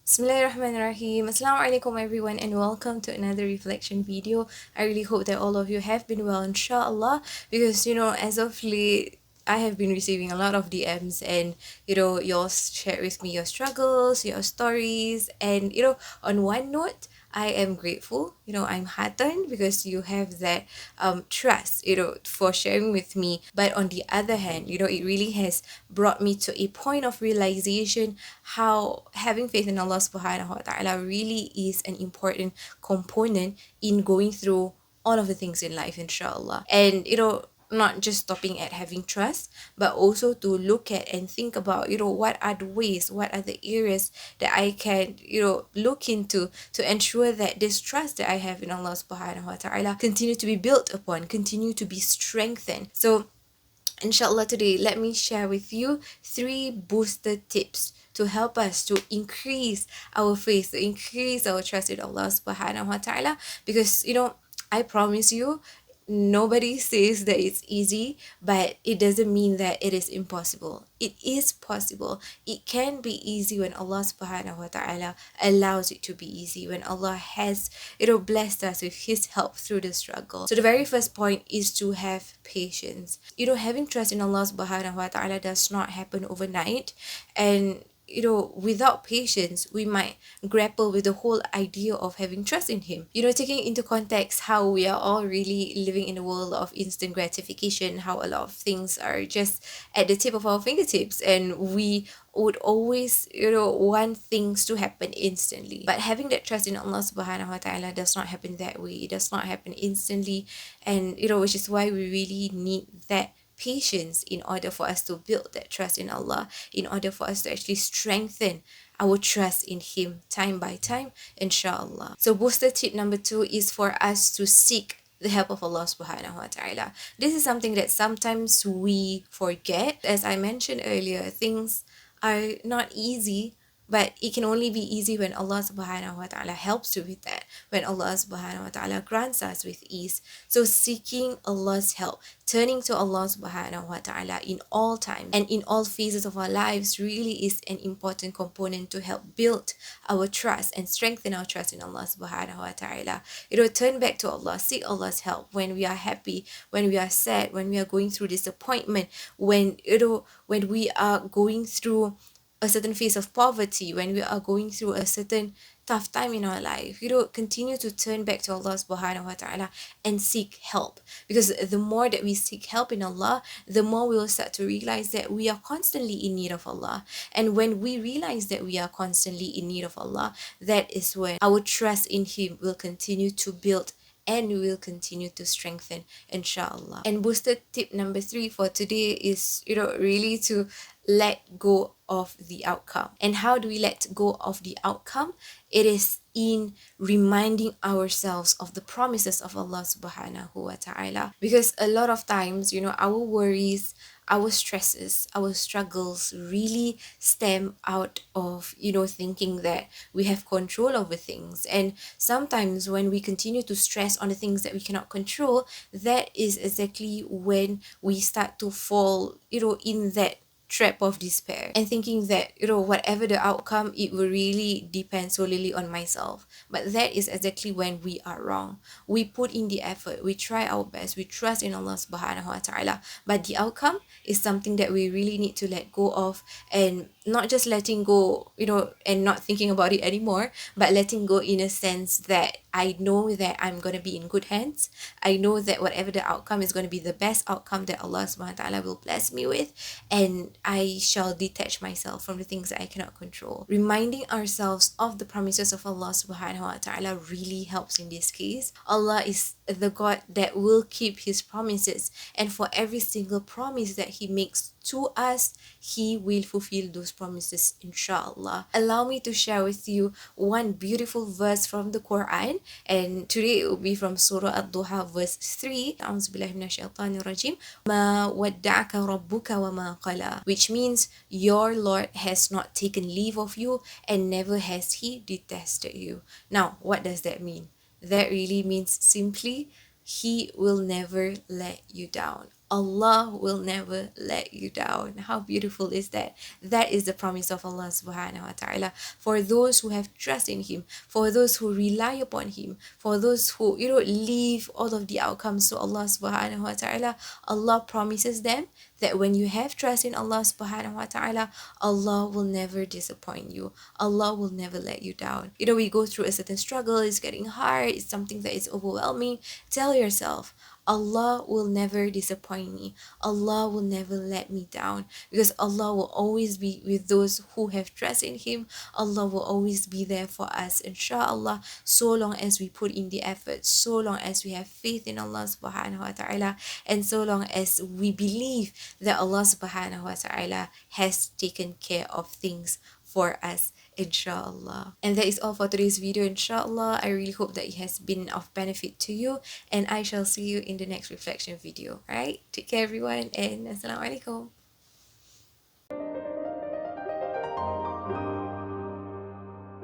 Bismillahirrahmanirrahim. Assalamu alaikum everyone and welcome to another reflection video. I really hope that all of you have been well, insyaAllah, because as of late I have been receiving a lot of DMs and you all shared with me your struggles, your stories, and on one note, I am grateful. I'm heartened because you have that trust, for sharing with me. But on the other hand, it really has brought me to a point of realization how having faith in Allah subhanahu wa ta'ala really is an important component in going through all of the things in life, inshallah. And not just stopping at having trust, but also to look at and think about what are the ways, what are the areas that I can look into to ensure that this trust that I have in Allah subhanahu wa ta'ala continue to be built upon, continue to be strengthened. So inshallah, today let me share with you 3 booster tips to help us to increase our faith, to increase our trust in Allah subhanahu wa ta'ala. Because I promise you, nobody says that it's easy, but it doesn't mean that it is impossible. It is possible. It can be easy when Allah subhanahu wa ta'ala allows it to be easy, when Allah has blessed us with His help through the struggle. So the very first point is to have patience. Having trust in Allah subhanahu wa ta'ala does not happen overnight, and without patience, we might grapple with the whole idea of having trust in Him. Taking into context how we are all really living in a world of instant gratification, how a lot of things are just at the tip of our fingertips, and we would always, want things to happen instantly. But having that trust in Allah subhanahu wa ta'ala does not happen that way. It does not happen instantly, and which is why we really need that patience in order for us to build that trust in Allah, in order for us to actually strengthen our trust in Him time by time, inshallah. So booster tip number 2 is for us to seek the help of Allah subhanahu wa ta'ala. This is something that sometimes we forget. As I mentioned earlier, things are not easy, but it can only be easy when Allah subhanahu wa ta'ala helps you with that, when Allah subhanahu wa ta'ala grants us with ease. So seeking Allah's help, turning to Allah subhanahu wa ta'ala in all times and in all phases of our lives really is an important component to help build our trust and strengthen our trust in Allah subhanahu wa ta'ala. Turn back to Allah, seek Allah's help when we are happy, when we are sad, when we are going through disappointment, when when we are going through a certain phase of poverty, when we are going through a certain tough time in our life. Continue to turn back to Allah subhanahu wa ta'ala and seek help. Because the more that we seek help in Allah, the more we will start to realize that we are constantly in need of Allah. And when we realize that we are constantly in need of Allah, that is when our trust in Him will continue to build and we will continue to strengthen, inshallah. And booster tip number 3 for today is really to let go of the outcome. And how do we let go of the outcome? It is in reminding ourselves of the promises of Allah subhanahu wa ta'ala. Because a lot of times, our worries, our stresses, our struggles really stem out of thinking that we have control over things. And sometimes when we continue to stress on the things that we cannot control, that is exactly when we start to fall in that trap of despair and thinking that whatever the outcome, it will really depend solely on myself. But that is exactly when we are wrong. We put in the effort, we try our best, we trust in Allah subhanahu wa ta'ala, but the outcome is something that we really need to let go of. And not just letting go and not thinking about it anymore, but letting go in a sense that I know that I'm going to be in good hands. I know that whatever the outcome is going to be the best outcome that Allah subhanahu wa ta'ala will bless me with, and I shall detach myself from the things that I cannot control. Reminding ourselves of the promises of Allah subhanahu wa ta'ala really helps in this case. Allah is the God that will keep His promises, and for every single promise that He makes to us, He will fulfill those promises, inshallah. Allow me to share with you one beautiful verse from the Quran, and today it will be from Surah Ad-Duha verse 3. A'udzubillahi minasyaitanirrajim. Ma wadda'aka rabbuka wa ma qala, which means your Lord has not taken leave of you and never has He detested you. Now, what does that mean? That really means simply, He will never let you down. Allah will never let you down. How beautiful is that? That is the promise of Allah subhanahu wa ta'ala. For those who have trust in Him, for those who rely upon Him, for those who, leave all of the outcomes to Allah subhanahu wa ta'ala, Allah promises them that when you have trust in Allah subhanahu wa ta'ala, Allah will never disappoint you. Allah will never let you down. We go through a certain struggle, it's getting hard, it's something that is overwhelming. Tell yourself, Allah will never disappoint me. Allah will never let me down, because Allah will always be with those who have trust in Him. Allah will always be there for us, insyaAllah, so long as we put in the effort, so long as we have faith in Allah subhanahu wa ta'ala, and so long as we believe that Allah subhanahu wa ta'ala has taken care of things for us, inshallah. And that is all for today's video, inshallah. I really hope that it has been of benefit to you, and I shall see you in the next reflection video. Right, take care everyone, and assalamu alaikum.